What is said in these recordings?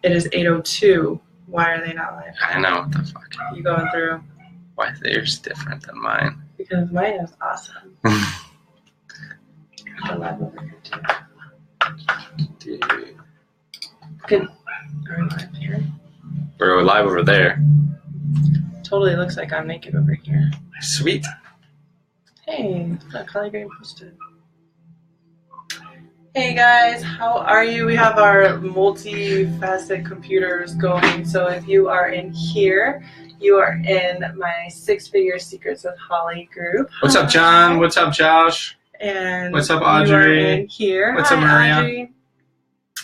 It is 8:02. Why are they not live? I know, what the fuck. You going through? Why theirs different than mine? Because mine is awesome. We're live over here too. Dude. Good. Are we live here? We're live over there. Totally looks like I'm naked over here. Sweet. Hey, look, Collie Green posted. Hey guys, how are you? We have our multi-facet computers going. So if you are in here, you are in my Six Figure Secrets with Holly group. What's up, John? What's up, Josh? And what's up, you are Audrey? in here. What's Hi, up, Maria? Audrey.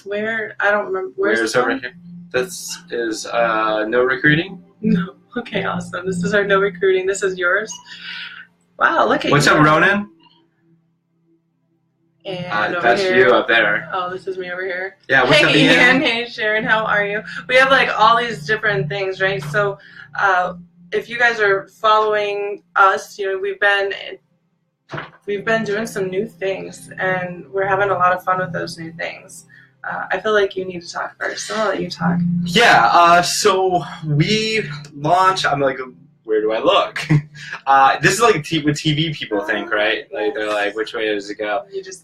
Where? I don't remember. Where's over here? This is no recruiting. No. Okay, awesome. This is our no recruiting. This is yours. Wow, look at What's you. up, Ronan? And over that's here. you up there. Oh, this is me over here. Yeah, what's hey, up, Ian? Hey, Sharon, how are you? We have like all these different things, right? So, if you guys are following us, you know, we've been doing some new things, and we're having a lot of fun with those new things. I feel like you need to talk first, so I'll let you talk. Yeah, so we launched, I'm like, where do I look? This is like what TV people think, right? Like they're like, which way does it go? You just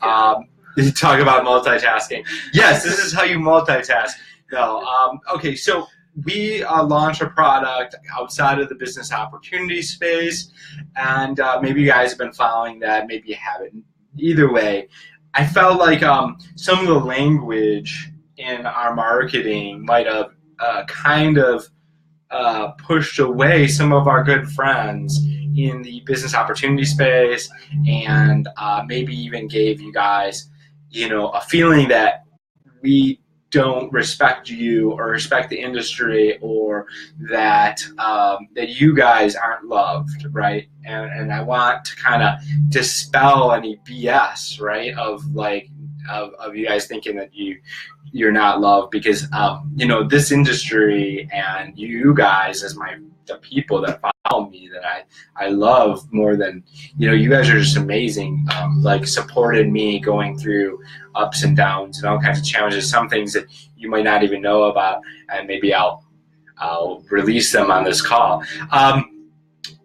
you talk about multitasking. Yes, this is how you multitask. No, okay, so we launched a product outside of the business opportunity space, and maybe you guys have been following that, maybe you haven't. Either way, I felt like some of the language in our marketing might have kind of pushed away some of our good friends in the business opportunity space, and maybe even gave you guys, you know, a feeling that we don't respect you or respect the industry, or that that you guys aren't loved, right? And I want to kind of dispel any BS, right? Of like of you guys thinking that you're not loved, because you know, this industry and you guys as the people that follow me that I love more than, you know, you guys are just amazing. Like supported me going through ups and downs and all kinds of challenges, some things that you might not even know about, and maybe I'll release them on this call.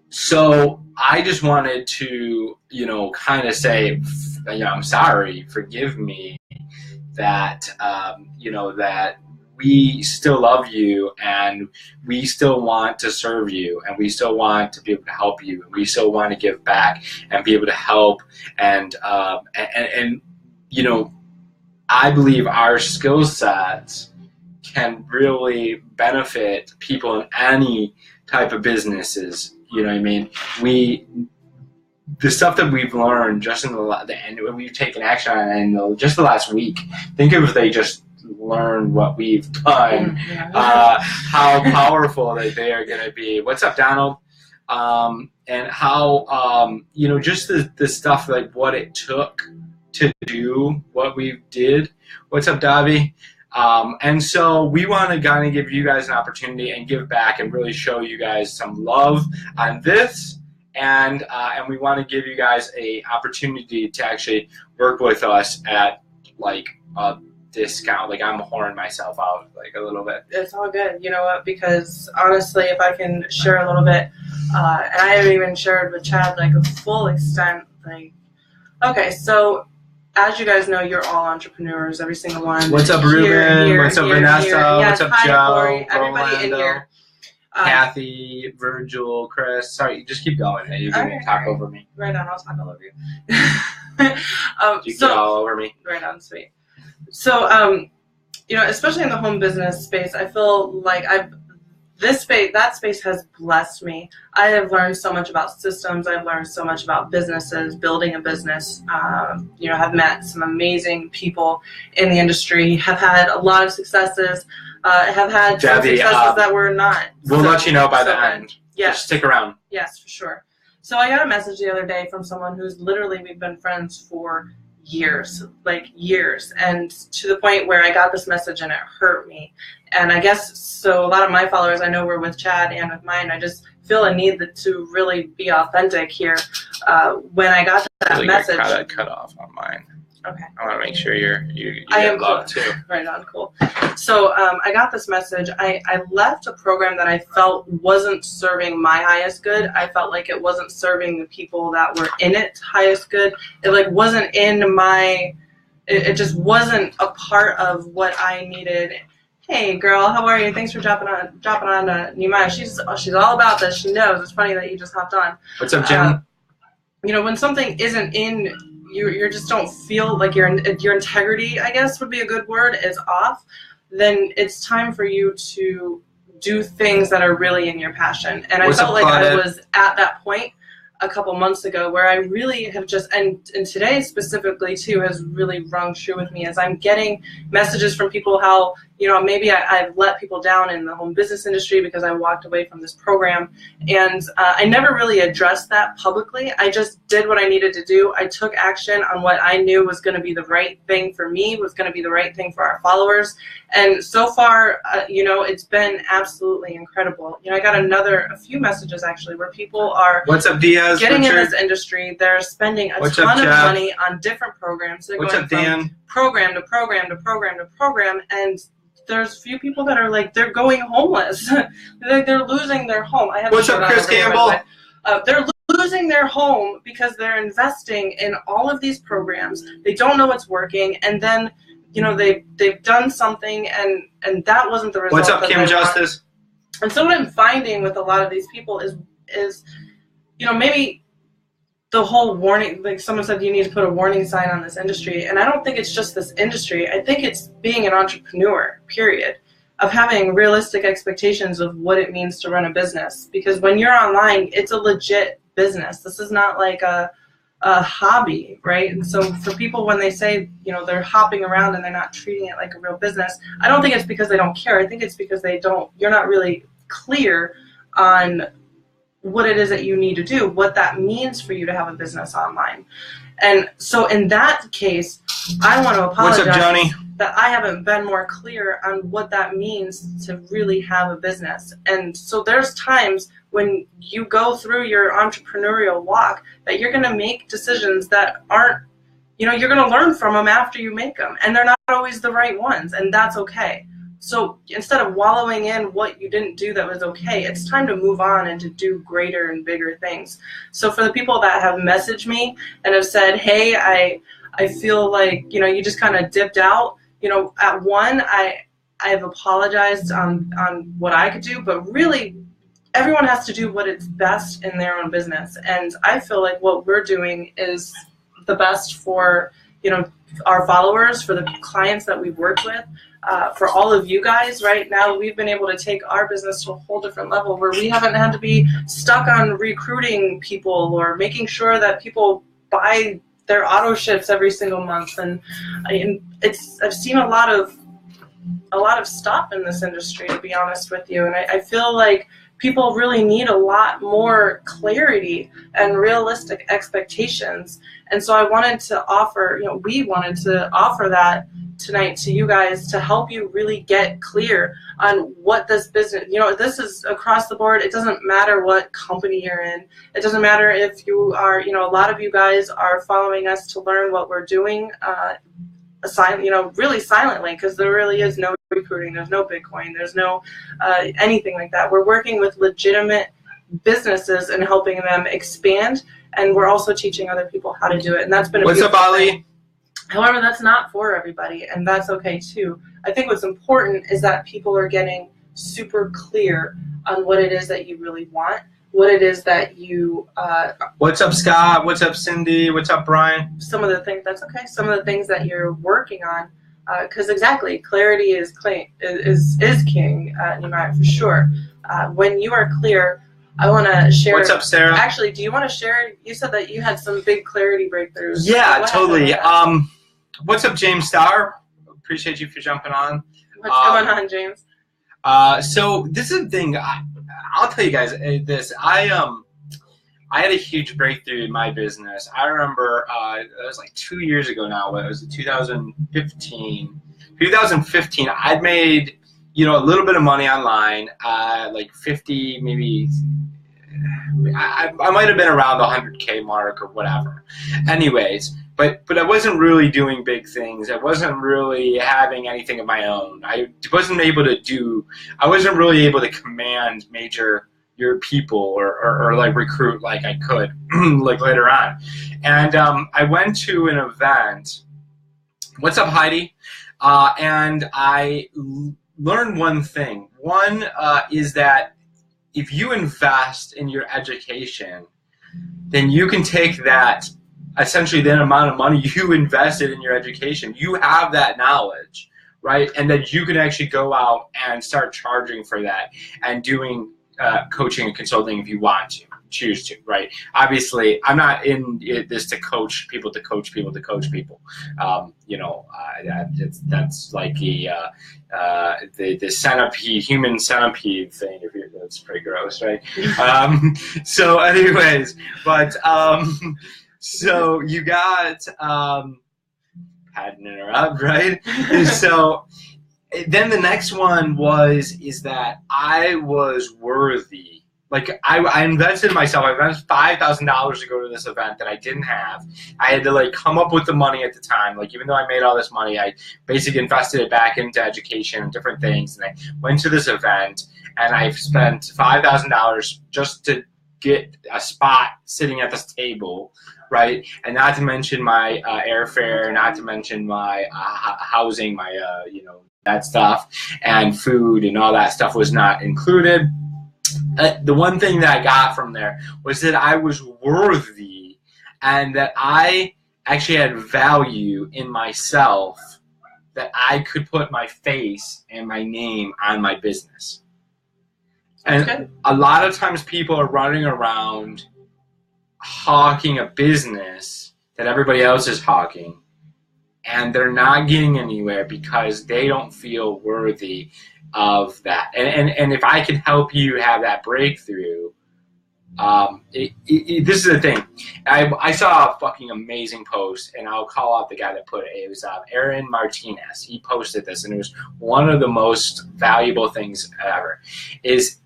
So I just wanted to, you know, kind of say, you know, I'm sorry, forgive me, that you know, that we still love you, and we still want to serve you, and we still want to be able to help you, and we still want to give back and be able to help, and you know, I believe our skill sets can really benefit people in any type of businesses. You know what I mean? The stuff that we've learned just in and we've taken action on in just the last week. Think of if they just learn what we've done, how powerful that they are going to be. What's up, Donald? And how you know, just the stuff, like what it took to do what we did. What's up, Davi? And so we want to kind of give you guys an opportunity and give back and really show you guys some love on this. And we want to give you guys a opportunity to actually work with us at like a discount. Like, I'm whoring myself out like a little bit. It's all good. You know what? Because honestly, if I can share a little bit, and I haven't even shared with Chad like a full extent. Like, okay, so as you guys know, you're all entrepreneurs, every single one. What's up, Ruben? What's up, Vanessa? Yes, what's up, hi, Joe? Corey. Everybody in here. Kathy, Virgil, Chris. Sorry, just keep going. You can talk over me. Right on, I'll talk all over you. You get all over me. Right on, sweet. So, you know, especially in the home business space, I feel like that space has blessed me. I have learned so much about systems. I've learned so much about businesses, building a business. You know, have met some amazing people in the industry, have had a lot of successes, have had some successes that were not. We'll let you know by the end. Yes. Just stick around. Yes, for sure. So I got a message the other day from someone who's literally, we've been friends for years, like years, and to the point where I got this message and it hurt me. And I guess, so a lot of my followers, I know we're with Chad and with mine, I just feel a need to really be authentic here. When I got that really message. Got cut off on mine. Okay. I want to make sure you I get am love cool. too. Right on, cool. So I got this message. I left a program that I felt wasn't serving my highest good. I felt like it wasn't serving the people that were in it highest good. It like wasn't in my. It just wasn't a part of what I needed. Hey girl, how are you? Thanks for dropping on Nimaya. She's all about this. She knows. It's funny that you just hopped on. What's up, Jen? You know, when something isn't in you just don't feel like your integrity, I guess would be a good word, is off, then it's time for you to do things that are really in your passion. And I felt like I was at that point a couple months ago where I really have just, and today specifically too, has really rung true with me as I'm getting messages from people how, you know, maybe I've let people down in the home business industry because I walked away from this program. And I never really addressed that publicly. I just did what I needed to do. I took action on what I knew was going to be the right thing for me, was going to be the right thing for our followers. And so far, you know, it's been absolutely incredible. You know, I got a few messages actually where people are What's up, Diaz? getting Richard? in this industry. They're spending a What's ton up, of Jeff? money on different programs. They're What's going up, Dan? from program to program to program to program, and there's a few people that are like, they're going homeless. They're losing their home. I have What's up, Chris Campbell? They're losing their home because they're investing in all of these programs. They don't know what's working, and then, you know, they've done something, and that wasn't the result. What's up, Kim Justice? And so what I'm finding with a lot of these people is, you know, maybe the whole warning, like someone said, you need to put a warning sign on this industry. And I don't think it's just this industry. I think it's being an entrepreneur, period, of having realistic expectations of what it means to run a business. Because when you're online, it's a legit business. This is not like a hobby, right? And so for people, when they say, you know, they're hopping around and they're not treating it like a real business, I don't think it's because they don't care. I think it's because you're not really clear on what it is that you need to do, what that means for you to have a business online. And so in that case, I want to apologize. What's up, Johnny? That I haven't been more clear on what that means to really have a business. And so there's times when you go through your entrepreneurial walk that you're going to make decisions that aren't, you know, you're going to learn from them after you make them. And they're not always the right ones, and that's okay. So instead of wallowing in what you didn't do that was okay, it's time to move on and to do greater and bigger things. So for the people that have messaged me and have said, hey, I feel like, you know, you just kind of dipped out, you know, at one, I've apologized on what I could do, but really everyone has to do what is best in their own business. And I feel like what we're doing is the best for, you know, our followers, for the clients that we've worked with, for all of you guys. Right now, we've been able to take our business to a whole different level where we haven't had to be stuck on recruiting people or making sure that people buy their auto ships every single month. And I've seen a lot of stuff in this industry, to be honest with you. And I feel like people really need a lot more clarity and realistic expectations. And so I wanted to offer, you know, we wanted to offer that tonight to you guys to help you really get clear on what this business, you know, this is across the board. It doesn't matter what company you're in. It doesn't matter if you are, you know, a lot of you guys are following us to learn what we're doing, you know, really silently, because there really is no recruiting, there's no Bitcoin, there's no anything like that. We're working with legitimate businesses and helping them expand, and we're also teaching other people how to do it. And that's been a What's up, Ali? thing. However, that's not for everybody, and that's okay too. I think what's important is that people are getting super clear on what it is that you really want, what it is that you What's up, Scott? What's up, Cindy? What's up, Brian? some of the things, that's okay, some of the things that you're working on, because exactly, clarity is king, Nimaya, for sure. When you are clear, I want to share. What's up, Sarah? Actually, do you want to share? You said that you had some big clarity breakthroughs. Yeah, What totally. happened with What's up, James Starr? Appreciate you for jumping on. that? What's going on, James? So this is the thing. I'll tell you guys this. I had a huge breakthrough in my business. I remember it was like 2 years ago now. It was 2015. 2015. I'd made, you know, a little bit of money online, like 50, maybe. I might have been around the 100K mark or whatever. Anyways, but I wasn't really doing big things. I wasn't really having anything of my own. I wasn't really able to command major your people or like recruit like I could like later on. And I went to an event. What's up, Heidi? And I learned one thing. One is that if you invest in your education, then you can take that, essentially that amount of money you invested in your education, you have that knowledge, right? And then you can actually go out and start charging for that and doing coaching and consulting if you want to, choose to, right? Obviously, I'm not in this to coach people to coach people to coach people. That's like the centipede, human centipede thing. That's pretty gross, right? So, anyways, but so you got had to interrupt, right? So. Then the next one is that I was worthy. Like I invested in myself. I invested $5,000 to go to this event that I didn't have. I had to like come up with the money at the time. Like even though I made all this money, I basically invested it back into education and different things. And I went to this event and I spent $5,000 just to get a spot sitting at this table, right? And not to mention my airfare, not to mention my housing, my that stuff, and food and all that stuff was not included. The one thing that I got from there was that I was worthy and that I actually had value in myself, that I could put my face and my name on my business. And a lot of times people are running around hawking a business that everybody else is hawking, and they're not getting anywhere because they don't feel worthy of that. And if I can help you have that breakthrough, this is the thing. I saw a fucking amazing post, and I'll call out the guy that put it. It was Aaron Martinez. He posted this, and it was one of the most valuable things ever. Is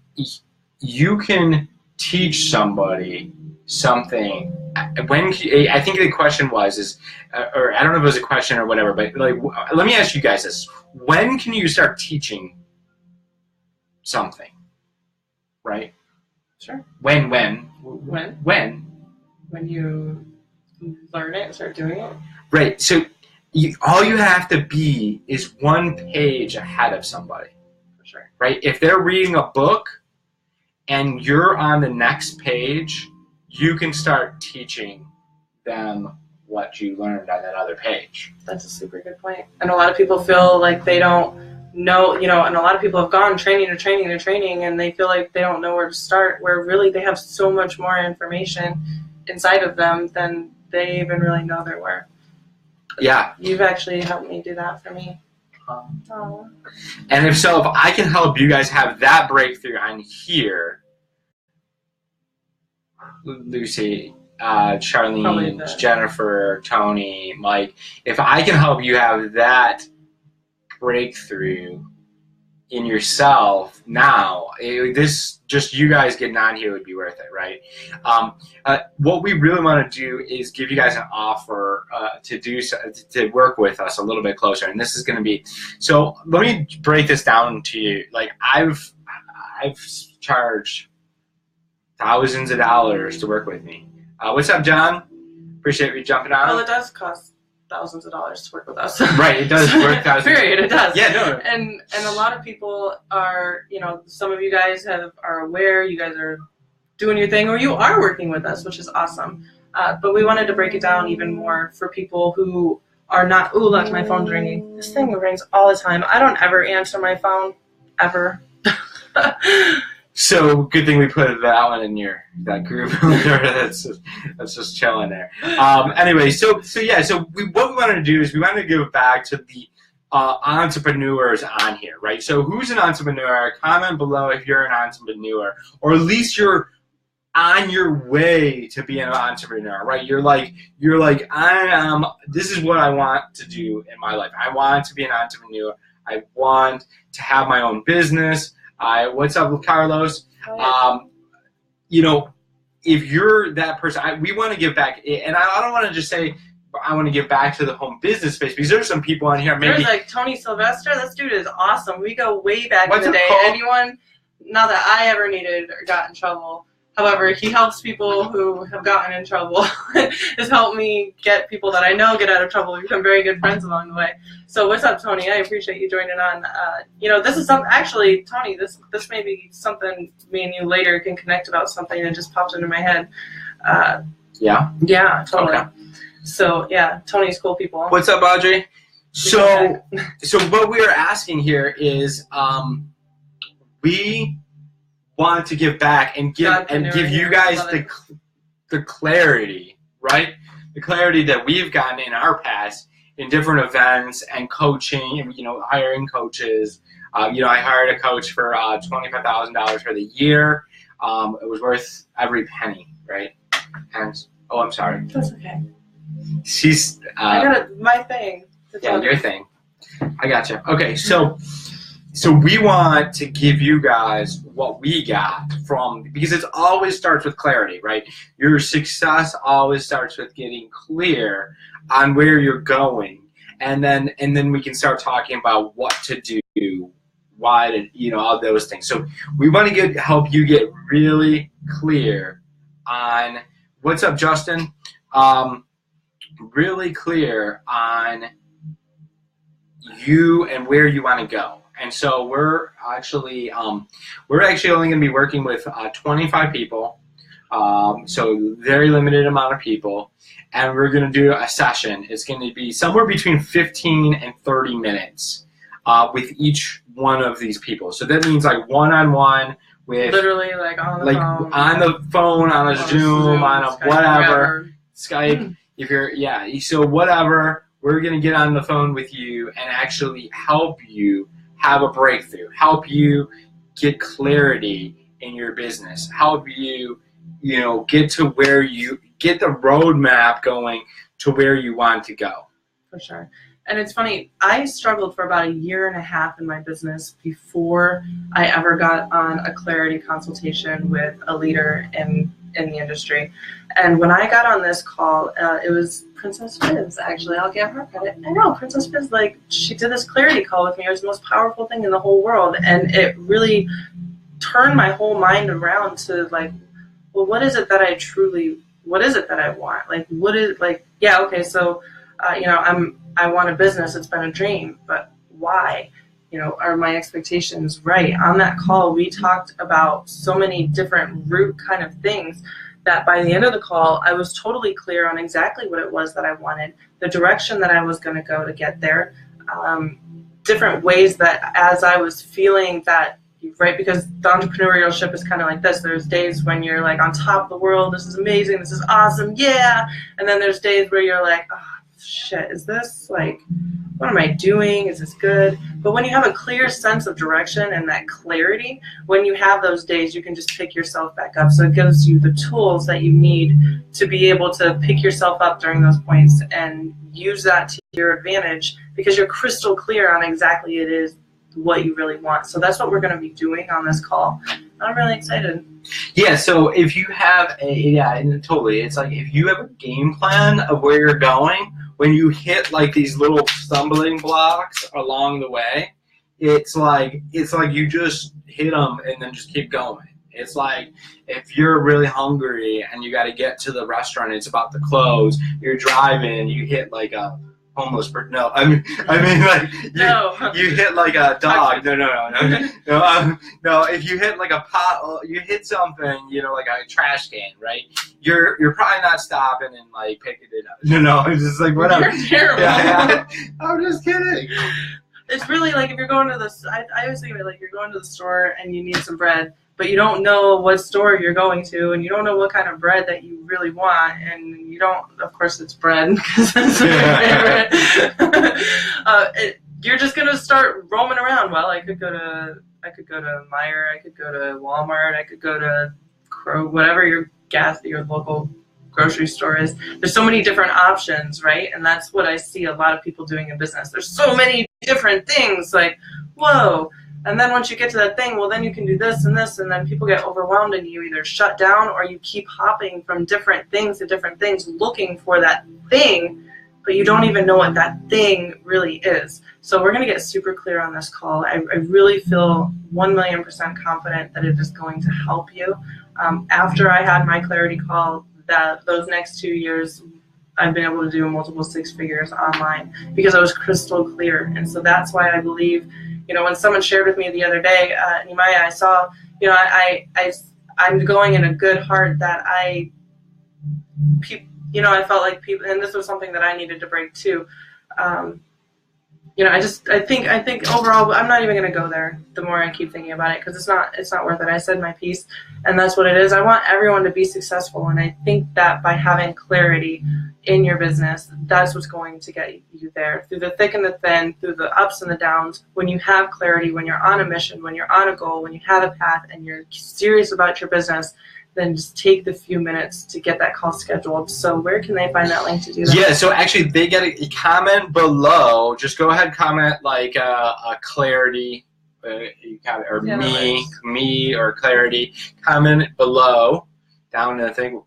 you can teach somebody something. I think the question was, or I don't know if it was a question or whatever, but like, let me ask you guys this: when can you start teaching something? Right? Sure. When you learn it and start doing it. Right. So all you have to be is one page ahead of somebody. For sure. Right. If they're reading a book and you're on the next page, you can start teaching them what you learned on that other page. That's a super good point. And a lot of people feel like they don't know, and a lot of people have gone training, and they feel like they don't know where to start, where really they have so much more information inside of them than they even really know they're worth. Yeah. You've actually helped me do that for me. And if I can help you guys have that breakthrough on here, Lucy, Charlene, Jennifer, Tony, Mike, if I can help you have that breakthrough in yourself now, this just you guys getting on here would be worth it, right? What we really want to do is give you guys an offer to work with us a little bit closer, and this is going to be. So let me break this down to you. Like I've charged thousands of dollars to work with me. What's up, John? Appreciate you jumping on. Well, it does cost thousands of dollars to work with us. Right, it does work thousands. Period, it does. Yeah, no. And a lot of people are, some of you guys are aware, you guys are doing your thing, or you are working with us, which is awesome. But we wanted to break it down even more for people who are not, ooh, look, my phone's ringing. This thing rings all the time. I don't ever answer my phone, ever. So good thing we put that one in that group. that's just chilling there. Anyway, so what we wanted to do is we wanted to give back to the entrepreneurs on here, right? So who's an entrepreneur? Comment below if you're an entrepreneur, or at least you're on your way to being an entrepreneur, right? You're like this is what I want to do in my life. I want to be an entrepreneur. I want to have my own business. What's up with Carlos? If you're that person, we want to give back. And I don't want to just say I want to give back to the home business space because there's some people on here. Maybe there's like Tony Sylvester. This dude is awesome. We go way back What's in the it day. called? Anyone, not that I ever needed or got in trouble. However, he helps people who have gotten in trouble. Has helped me get people that I know get out of trouble. We've become very good friends along the way. So what's up, Tony? I appreciate you joining on. This is something. Actually, Tony, this may be something me and you later can connect about. Something that just popped into my head. Yeah. Yeah, totally. Okay. So yeah, Tony's cool people. What's up, Audrey? So what we are asking here is, we want to give back and give you guys the clarity, right? The clarity that we've gotten in our past in different events and coaching, and hiring coaches. I hired a coach for $25,000 for the year. It was worth every penny, right? And I'm sorry. That's okay. She's. I got my thing. Yeah, your thing. I gotcha. Okay, so we want to give you guys what we got because it always starts with clarity, right? Your success always starts with getting clear on where you're going, and then we can start talking about what to do, why to, all those things. So we want to help you get really clear on what's up, Justin. Really clear on you and where you want to go. And so we're actually only going to be working with 25 people, so very limited amount of people, and we're going to do a session. It's going to be somewhere between 15 and 30 minutes with each one of these people. So that means like one-on-one with literally like on the phone, on a Zoom, on a Skype, whatever, Skype. So whatever, we're going to get on the phone with you and actually help you have a breakthrough, help you get clarity in your business, help you, get to where you get the roadmap going to where you want to go. For sure. And it's funny, I struggled for about 1.5 years in my business before I ever got on a clarity consultation with a leader in the industry. And when I got on this call, it was Princess Fizz, actually. I'll give her credit. I know, Princess Fizz, she did this clarity call with me. It was the most powerful thing in the whole world. And it really turned my whole mind around to, well, what is it that I want? So, I want a business. It's been a dream, but why? Are my expectations right? On that call, we talked about so many different root kind of things that by the end of the call, I was totally clear on exactly what it was that I wanted, the direction that I was going to go to get there, different ways that as I was feeling that, right, because the entrepreneurship is kind of like this. There's days when you're like on top of the world, this is amazing, this is awesome, yeah, and then there's days where you're like, oh, shit, is this what am I doing? Is this good? But when you have a clear sense of direction and that clarity, when you have those days, you can just pick yourself back up. So it gives you the tools that you need to be able to pick yourself up during those points and use that to your advantage because you're crystal clear on exactly it is what you really want. So that's what we're going to be doing on this call. I'm really excited. Yeah, so if you have totally. It's like if you have a game plan of where you're going, when you hit these little stumbling blocks along the way, it's like you just hit them and then just keep going. It's like if you're really hungry and you got to get to the restaurant, it's about to close. You're driving, you hit a homeless person. No, I mean you hit a dog. No. If you hit a pot, you hit something, a trash can, right? You're probably not stopping and picking it up. No, it's just whatever. You're terrible. Yeah. I'm just kidding. It's really if you're going to I always think of it you're going to the store and you need some bread, but you don't know what store you're going to, and you don't know what kind of bread that you really want, and you don't, of course it's bread, because that's my favorite. You're just going to start roaming around. Well, I could go to Meijer, I could go to Walmart, I could go to Kroger, whatever your local grocery store is. There's so many different options, right? And that's what I see a lot of people doing in business. There's so many different things, whoa. And then once you get to that thing, well, then you can do this and this, and then people get overwhelmed and you either shut down or you keep hopping from different things to different things looking for that thing but you don't even know what that thing really is. So we're going to get super clear on this call. I really feel 1,000,000% confident that it is going to help you. After I had my clarity call, that those next 2 years, I've been able to do multiple 6 figures online because I was crystal clear. And so that's why I believe, when someone shared with me the other day, Nimaya, I saw, I'm going in a good heart that I felt like people, and this was something that I needed to break too. I think overall, I'm not even going to go there the more I keep thinking about it, because it's not worth it. I said my piece, and that's what it is. I want everyone to be successful, and I think that by having clarity in your business, that's what's going to get you there. Through the thick and the thin, through the ups and the downs, when you have clarity, when you're on a mission, when you're on a goal, when you have a path, and you're serious about your business, then just take the few minutes to get that call scheduled. So where can they find that link to do that? Yeah, so actually they get a comment below. Just go ahead and comment like a clarity, or me or clarity. Comment below down in the thing.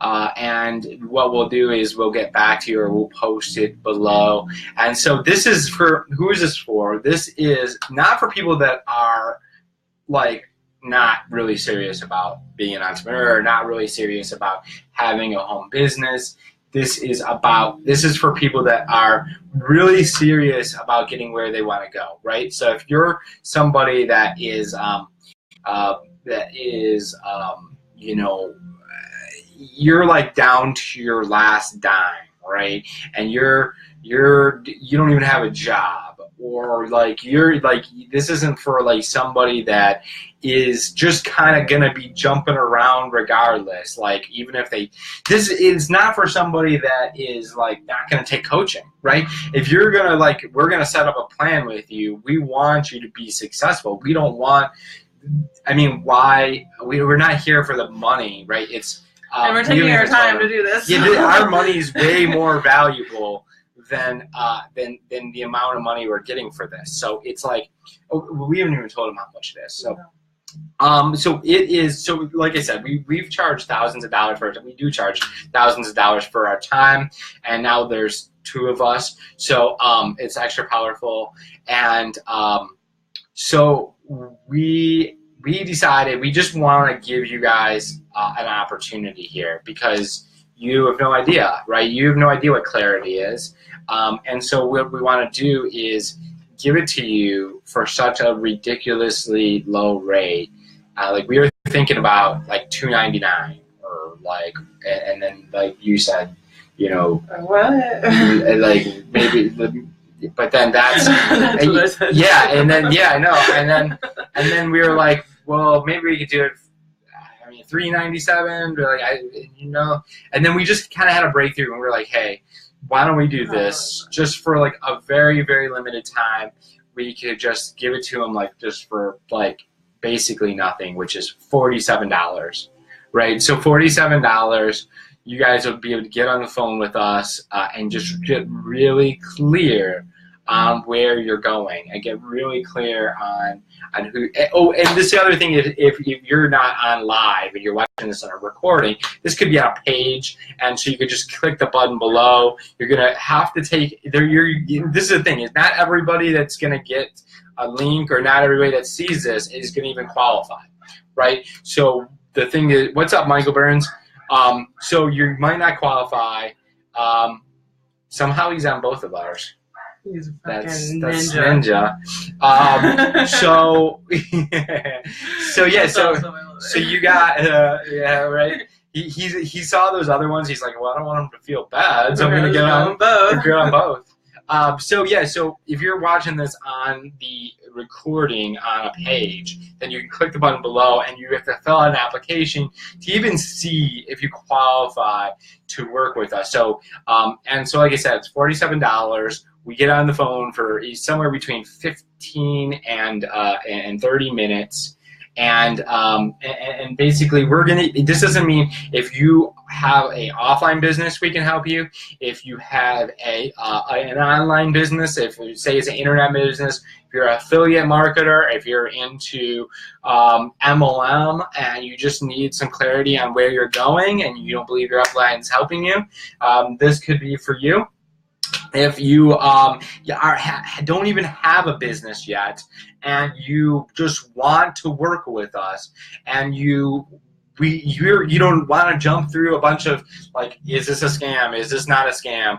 And what we'll do is we'll get back to you, or we'll post it below. And so this is for, who is this for? This is not for people that are like not really serious about being an entrepreneur, or not really serious about having a home business. This is for people that are really serious about getting where they want to go, right? So if you're somebody that is you're like down to your last dime, right? And you don't even have a job, or this isn't for like somebody that is just kind of gonna be jumping around regardless. Like, even if this is not for somebody that is like not gonna take coaching, right? If you're gonna we're gonna set up a plan with you. We want you to be successful. We don't want, we're not here for the money, right? And we're taking our time to do this. Yeah, our money is way more valuable than the amount of money we're getting for this. So it's like, we haven't even told them how much it is. So, so it is. So like I said, we've charged thousands of dollars for it. We do charge thousands of dollars for our time, and now there's 2 of us. So it's extra powerful, and so we decided we just want to give you guys an opportunity here, because you have no idea, right? You have no idea what clarity is. And so what we want to do is give it to you for such a ridiculously low rate. Like, we were thinking about like $2.99, or like, and then like you said, what? Like maybe, but then that's yeah, and then I know, and then we were like, well, maybe we could do it. $3.97, and then we just kind of had a breakthrough, and we were like, hey, why don't we do this just for like a very, very limited time? We could just give it to them just for basically nothing, which is $47, right? So $47, you guys will be able to get on the phone with us and just get really clear on where you're going, and get really clear on who. Oh, and this is the other thing, if you're not on live and you're watching this on a recording, this could be on a page, and so you could just click the button below. You're gonna have to take there. This is the thing: is not everybody that's gonna get a link, or not everybody that sees this is gonna even qualify, right? So the thing is, what's up, Michael Burns? So you might not qualify. Somehow he's on both of ours. He's a that's ninja. So you got right. He saw those other ones. He's like, well, I don't want him to feel bad, so I'm gonna get on both. So if you're watching this on the recording on a page, then you can click the button below, and you have to fill out an application to even see if you qualify to work with us. So and so, like I said, it's $47. We get on the phone for somewhere between 15 and 30 minutes. And basically, this doesn't mean if you have an offline business, we can help you. If you have an online business, if say it's an internet business, if you're an affiliate marketer, if you're into MLM and you just need some clarity on where you're going and you don't believe your upline is helping you, this could be for you. if you don't even have a business yet and you just want to work with us, and you don't want to jump through a bunch of like, is this a scam? Is this not a scam?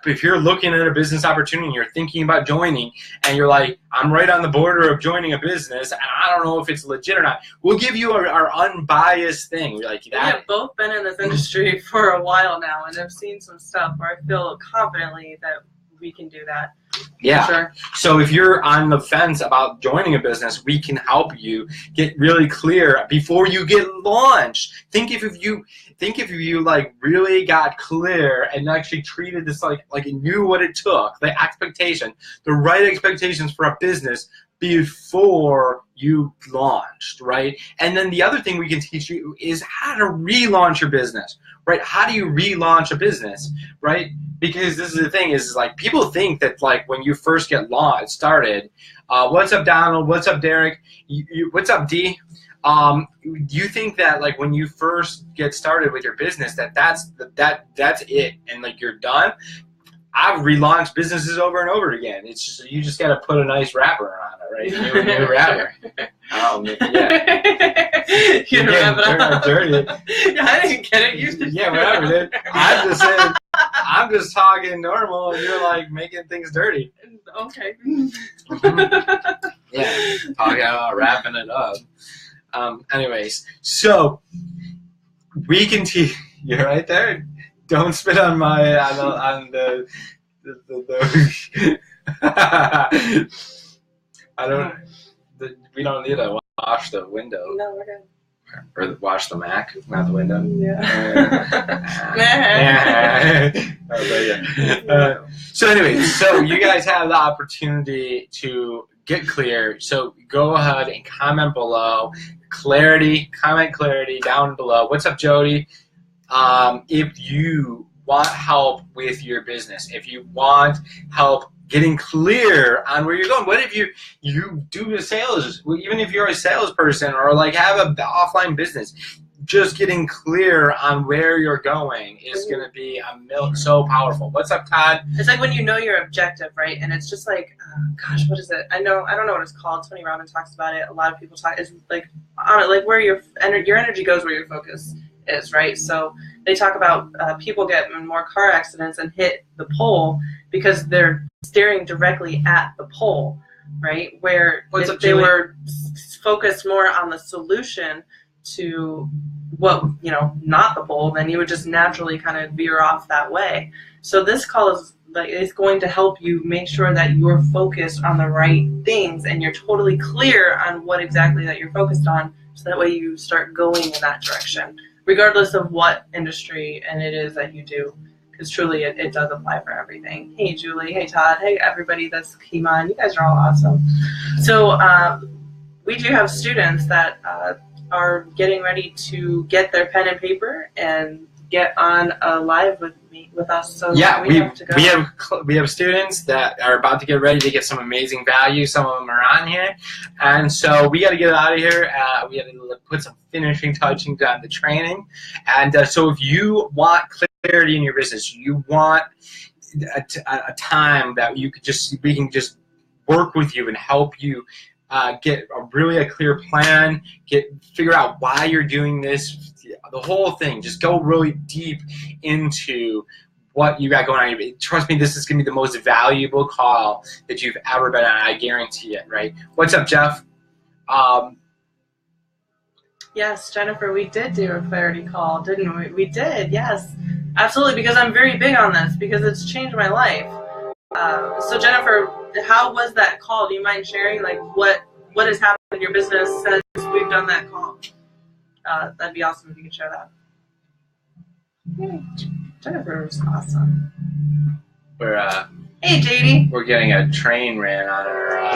If you're looking at a business opportunity and you're thinking about joining and you're like, I'm right on the border of joining a business and I don't know if it's legit or not, we'll give you our unbiased thing. Like that. We have both been in this industry for a while now and have seen some stuff where I feel confidently that we can do that. Yeah. Sure. So if you're on the fence about joining a business, we can help you get really clear before you get launched. Think if you like really got clear and actually treated this like you knew what it took, the right expectations for a business before you launched, right? And then the other thing we can teach you is how to relaunch your business, right? How do you relaunch a business, right? Because this is the thing is like people think that like when you first get started, what's up Donald? What's up Derek? What's up D? You think that like when you first get started with your business that's it and like you're done? I've relaunched businesses over and over again. It's just you just got to put a nice wrapper on it, right? New wrapper. Yeah. You wrap it up. Dirty. I didn't get it. You just yeah, whatever, dude. I'm just saying. I'm just talking normal, and you're like making things dirty. Okay. Mm-hmm. Yeah, talking about wrapping it up. Anyways, so we can teach. You're right there. Don't spit on my on the I don't. We don't need to wash the window. No, we're good. Or wash the Mac, not the window. So anyway, so you guys have the opportunity to get clear. So go ahead and comment below. Comment clarity down below. What's up, Jody? If you want help with your business, if you want help getting clear on where you're going, what if you do the sales, even if you're a salesperson or like have an offline business, just getting clear on where you're going is going to be so powerful. What's up, Todd? It's like when you know your objective, right? And it's just like, gosh, what is it? I don't know what it's called. Tony Robbins talks about it. A lot of people talk. It's like where your energy goes, where your focus is, right? So they talk about people get in more car accidents and hit the pole because they're staring directly at the pole, right? Where if they were focused more on the solution to what, not the pole, then you would just naturally kind of veer off that way. So this call is going to help you make sure that you're focused on the right things and you're totally clear on what exactly that you're focused on, so that way you start going in that direction, regardless of what industry and it is that you do, because truly it does apply for everything. Hey, Julie. Hey, Todd. Hey, everybody that's came on. You guys are all awesome. So we do have students that are getting ready to get their pen and paper and get on a live with us. So yeah, we have to go. we have students that are about to get ready to get some amazing value. Some of them are on here, and so we got to get out of here. We got to put some finishing touching on the training, and so if you want clarity in your business, you want a time that we can just work with you and help you get a clear plan, figure out why you're doing this, the whole thing. Just go really deep into what you got going on. Trust me, this is going to be the most valuable call that you've ever been on. I guarantee it, right? What's up, Jeff? Yes, Jennifer, we did do a clarity call, didn't we? We did, yes. Absolutely, because I'm very big on this, because it's changed my life. So Jennifer, how was that call? Do you mind sharing like what has happened in your business since we've done that call? That'd be awesome if you could share that. Jennifer was awesome. Hey, JD. We're getting a train ran on our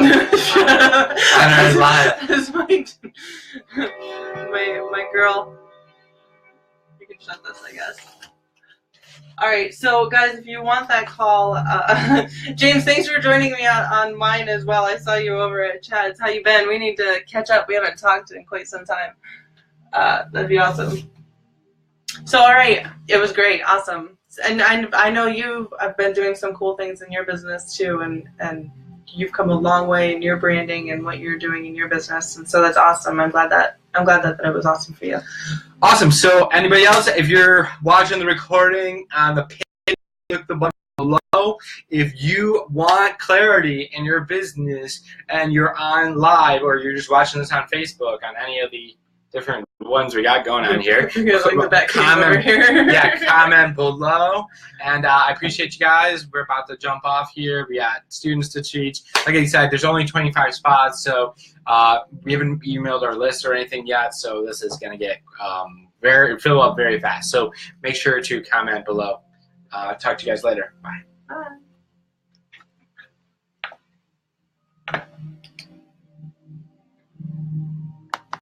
live. That's my girl. You can shut this, I guess. All right, so guys, if you want that call, James, thanks for joining me on mine as well. I saw you over at Chad's. How you been? We need to catch up. We haven't talked in quite some time. That'd be awesome. So, all right, it was great, awesome. And I know you have been doing some cool things in your business too, and you've come a long way in your branding and what you're doing in your business, and so that's awesome. I'm glad that it was awesome for you. Awesome. So anybody else, if you're watching the recording on the page, click the button below. If you want clarity in your business and you're on live or you're just watching this on Facebook on any of the different ones we got going on here, comment below. And I appreciate you guys. We're about to jump off here. We got students to teach. Like I said, there's only 25 spots, so we haven't emailed our list or anything yet, so this is going to get fill up very fast. So make sure to comment below. Talk to you guys later. Bye. Bye.